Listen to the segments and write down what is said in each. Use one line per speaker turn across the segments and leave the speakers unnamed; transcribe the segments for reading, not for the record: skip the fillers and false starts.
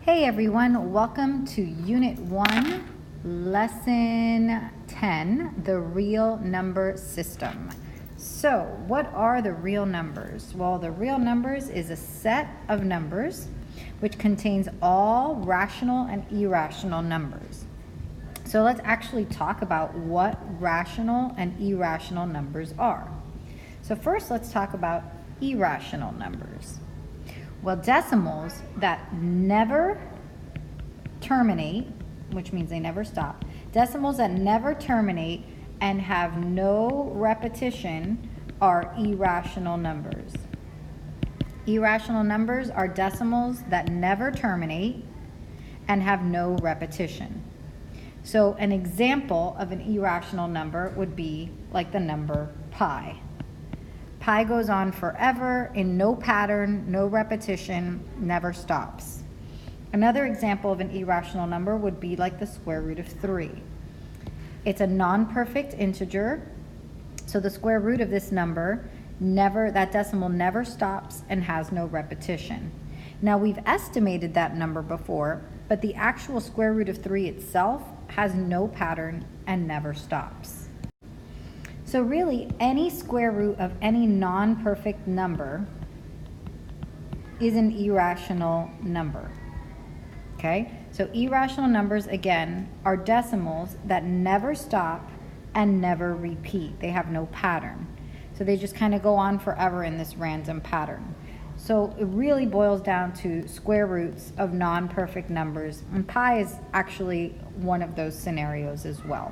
Hey everyone, welcome to Unit 1, Lesson 10, the real number system. So, what are the real numbers? Well, the real numbers is a set of numbers which contains all rational and irrational numbers. So let's actually talk about what rational and irrational numbers are. So first, let's talk about irrational numbers. Well, decimals that never terminate, which means they never stop, decimals that never terminate and have no repetition are irrational numbers. Irrational numbers are decimals that never terminate and have no repetition. So an example of an irrational number would be like the number pi. Pi goes on forever in no pattern, no repetition, never stops. Another example of an irrational number would be like the square root of 3. It's a non-perfect integer, so the square root of this number, that decimal never stops and has no repetition. Now we've estimated that number before, but the actual square root of 3 itself has no pattern and never stops. So really, any square root of any non-perfect number is an irrational number. Okay? So irrational numbers, again, are decimals that never stop and never repeat. They have no pattern. So they just kind of go on forever in this random pattern. So it really boils down to square roots of non-perfect numbers, and pi is actually one of those scenarios as well.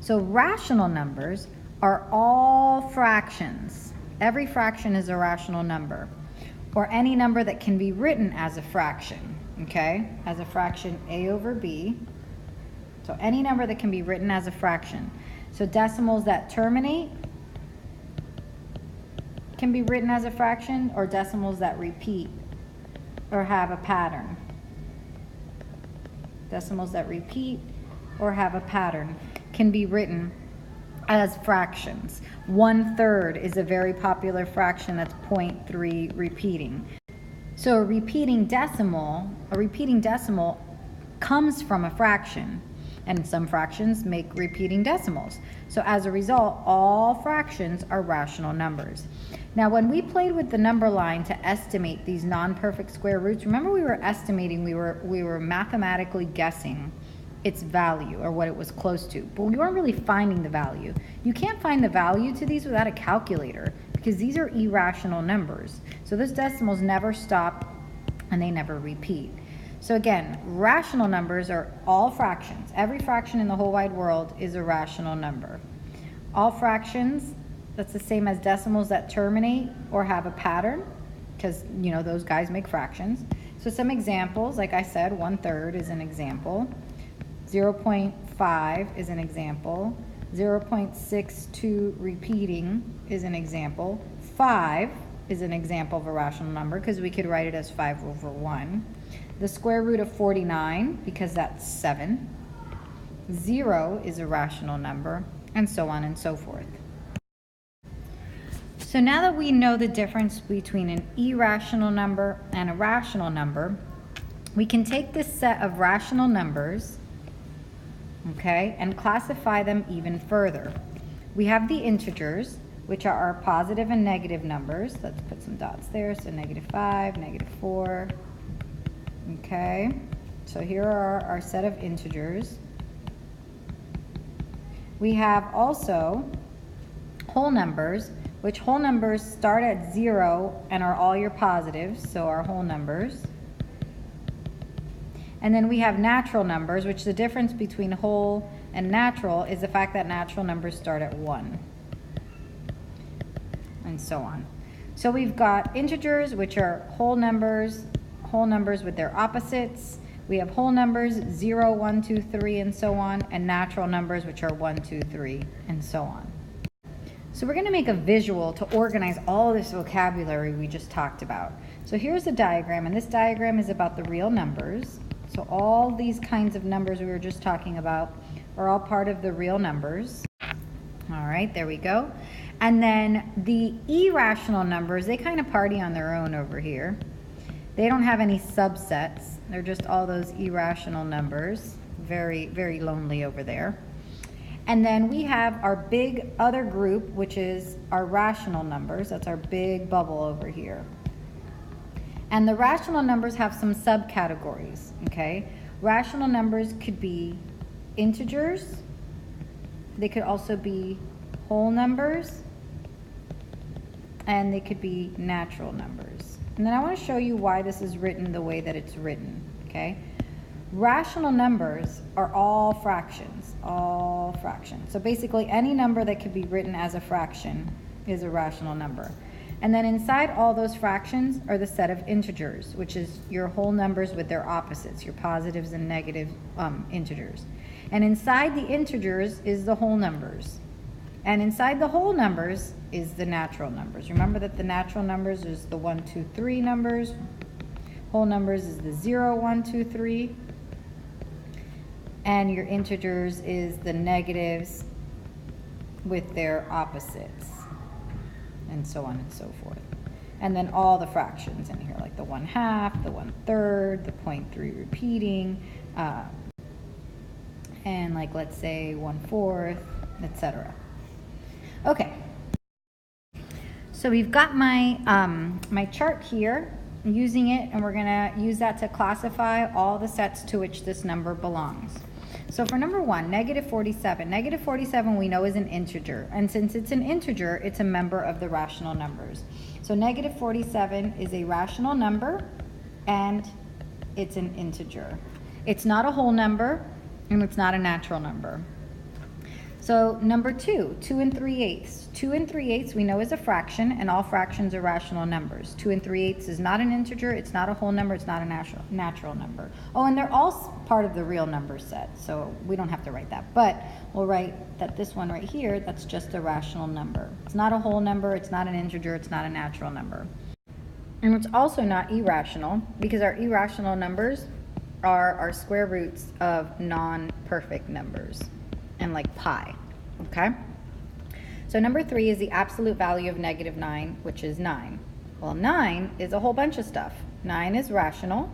So rational numbers are all fractions. Every fraction is a rational number, or any number that can be written as a fraction, okay? As a fraction a over b. So any number that can be written as a fraction. So decimals that terminate can be written as a fraction, or decimals that repeat or have a pattern. Decimals that repeat or have a pattern can be written as fractions. 1/3 is a very popular fraction that's 0.3 repeating. So a repeating decimal comes from a fraction, and some fractions make repeating decimals. So as a result, all fractions are rational numbers. Now when we played with the number line to estimate these non-perfect square roots, remember we were estimating, we were mathematically guessing its value or what it was close to, but we weren't really finding the value. You can't find the value to these without a calculator because these are irrational numbers. So those decimals never stop and they never repeat. So again, rational numbers are all fractions. Every fraction in the whole wide world is a rational number. All fractions, that's the same as decimals that terminate or have a pattern, because those guys make fractions. So some examples, like I said, 1/3 is an example. 0.5 is an example. 0.62 repeating is an example. 5 is an example of a rational number because we could write it as 5 over 1. The square root of 49, because that's 7. 0 is a rational number, and so on and so forth. So now that we know the difference between an irrational number and a rational number, we can take this set of rational numbers, okay, and classify them even further. We have the integers, which are our positive and negative numbers. Let's put some dots there. So -5, -4. Okay, so here are our set of integers. We have also whole numbers, which whole numbers start at 0 and are all your positives, so our whole numbers. And then we have natural numbers, which the difference between whole and natural is the fact that natural numbers start at 1. And so on. So we've got integers, which are whole numbers with their opposites. We have whole numbers, 0, 1, 2, 3, and so on, and natural numbers, which are 1, 2, 3, and so on. So we're going to make a visual to organize all this vocabulary we just talked about. So here's a diagram, and this diagram is about the real numbers. So all these kinds of numbers we were just talking about are all part of the real numbers. All right, there we go. And then the irrational numbers, they kind of party on their own over here. They don't have any subsets. They're just all those irrational numbers. Very, very lonely over there. And then we have our big other group, which is our rational numbers. That's our big bubble over here. And the rational numbers have some subcategories, okay? Rational numbers could be integers. They could also be whole numbers. And they could be natural numbers. And then I want to show you why this is written the way that it's written, okay? Rational numbers are all fractions, all fractions. So basically any number that could be written as a fraction is a rational number. And then inside all those fractions are the set of integers, which is your whole numbers with their opposites, your positives and negative integers. And inside the integers is the whole numbers. And inside the whole numbers is the natural numbers. Remember that the natural numbers is the 1, 2, 3 numbers. Whole numbers is the 0, 1, 2, 3. And your integers is the negatives with their opposites, and so on and so forth. And then all the fractions in here, like the 1/2, the 1/3, the 0.3 repeating, and like let's say 1/4, etc. Okay. So we've got my my chart here. I'm using it, and we're gonna use that to classify all the sets to which this number belongs. So for number 1, negative 47. Negative 47 we know is an integer. And since it's an integer, it's a member of the rational numbers. So negative 47 is a rational number, and it's an integer. It's not a whole number, and it's not a natural number. So number 2, 2 3/8. 2 3/8 we know is a fraction, and all fractions are rational numbers. 2 3/8 is not an integer, it's not a whole number, it's not a natural number. Oh, and they're all part of the real number set, so we don't have to write that. But we'll write that this one right here, that's just a rational number. It's not a whole number, it's not an integer, it's not a natural number. And it's also not irrational, because our irrational numbers are our square roots of non-perfect numbers. And like pi, okay? So number 3 is the absolute value of negative 9, which is 9. Well, 9 is a whole bunch of stuff. 9 is rational,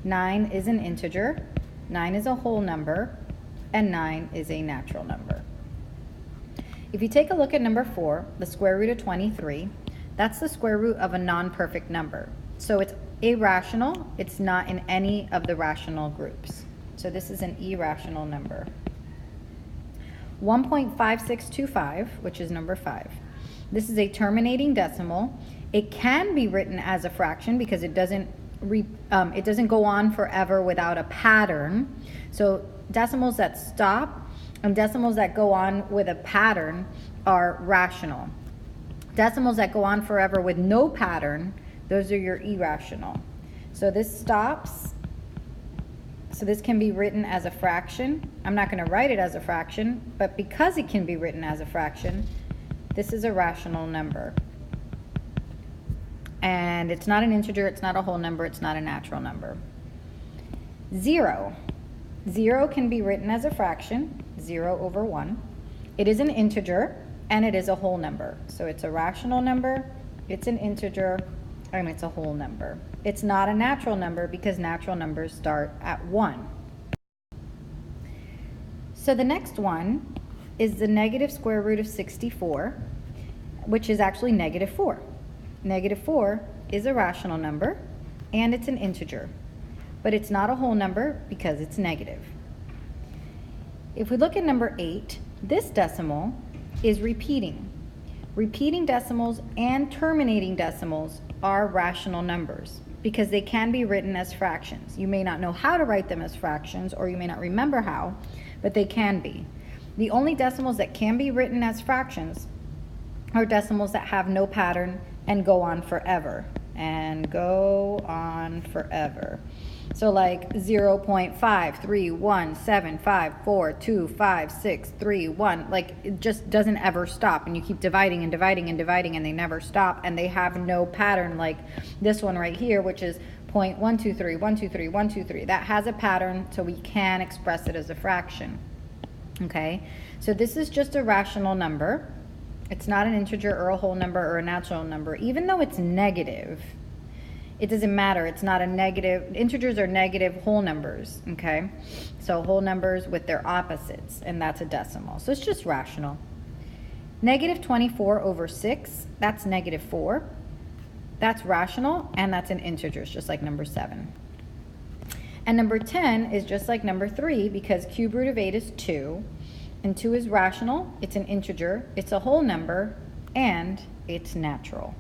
9 is an integer, 9 is a whole number, and 9 is a natural number. If you take a look at number 4, the square root of 23, that's the square root of a non-perfect number. So it's irrational, it's not in any of the rational groups. So this is an irrational number. 1.5625, which is number 5. This is a terminating decimal. It can be written as a fraction because it doesn't go on forever without a pattern. So decimals that stop and decimals that go on with a pattern are rational. Decimals that go on forever with no pattern, those are your irrational. So this stops. So this can be written as a fraction. I'm not going to write it as a fraction, but because it can be written as a fraction, this is a rational number. And it's not an integer, it's not a whole number, it's not a natural number. 0. 0 can be written as a fraction, 0 over 1. It is an integer, and it is a whole number. So it's a rational number, it's an integer, and it's a whole number. It's not a natural number because natural numbers start at 1. So the next one is the negative square root of 64, which is actually negative 4. Negative 4 is a rational number, and it's an integer. But it's not a whole number because it's negative. If we look at number 8, this decimal is repeating. Repeating decimals and terminating decimals are rational numbers because they can be written as fractions. You may not know how to write them as fractions, or you may not remember how, but they can be. The only decimals that can be written as fractions are decimals that have no pattern and go on forever. And go on forever. So like 0.53175425631, like it just doesn't ever stop, and you keep dividing and dividing and dividing, and they never stop, and they have no pattern like this one right here, which is 0.123, that has a pattern, so we can express it as a fraction. Okay, so this is just a rational number. It's not an integer or a whole number or a natural number. Even though it's negative, it doesn't matter. It's not a negative. Integers are negative whole numbers, okay? So whole numbers with their opposites, and that's a decimal. So it's just rational. Negative 24 over 6, that's negative 4. That's rational, and that's an integer, just like number 7. And number 10 is just like number 3, because cube root of 8 is 2, and 2 is rational, it's an integer, it's a whole number, and it's natural.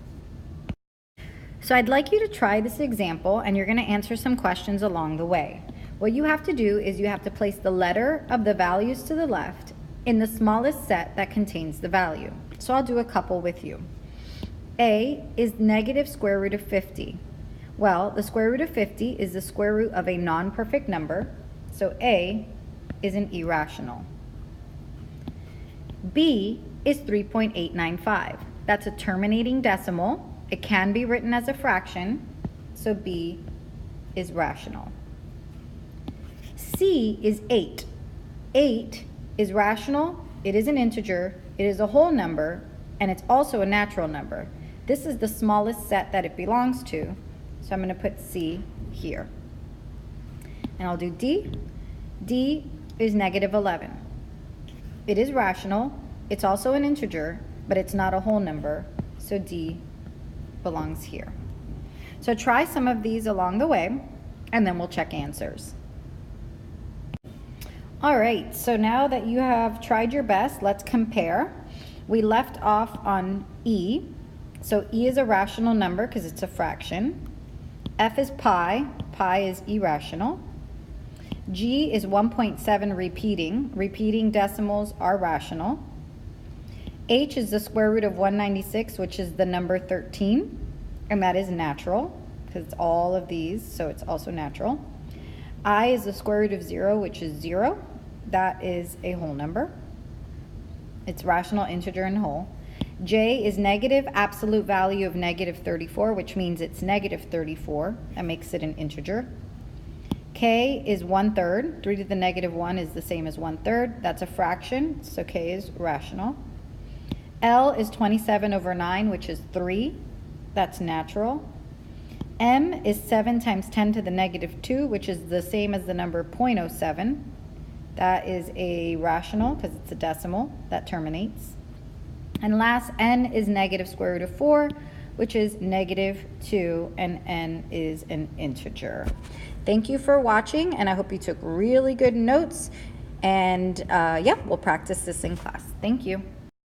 So I'd like you to try this example, and you're going to answer some questions along the way. What you have to do is you have to place the letter of the values to the left in the smallest set that contains the value. So I'll do a couple with you. A is negative square root of 50. Well, the square root of 50 is the square root of a non-perfect number, so A is an irrational. B is 3.895. That's a terminating decimal. It can be written as a fraction, so B is rational. C is 8. 8 is rational, it is an integer, it is a whole number, and it's also a natural number. This is the smallest set that it belongs to, so I'm going to put C here. And I'll do D. D is negative 11. It is rational, it's also an integer, but it's not a whole number, so D belongs here. So try some of these along the way, and then we'll check answers. All right, so now that you have tried your best, let's compare. We left off on E. So E is a rational number because it's a fraction. F is pi. Pi is irrational. G is 1.7 repeating. Repeating decimals are rational. H is the square root of 196, which is the number 13, and that is natural because it's all of these, so it's also natural. I is the square root of 0, which is 0. That is a whole number. It's rational, integer, and whole. J is negative absolute value of negative 34, which means it's negative 34. That makes it an integer. K is 1/3. 3 to the negative 1 is the same as 1/3. That's a fraction, so K is rational. L is 27 over 9, which is 3. That's natural. M is 7 times 10 to the negative 2, which is the same as the number 0.07. That is a rational because it's a decimal that terminates. And last, N is negative square root of 4, which is negative 2, and N is an integer. Thank you for watching, and I hope you took really good notes. And yeah, we'll practice this in class. Thank you.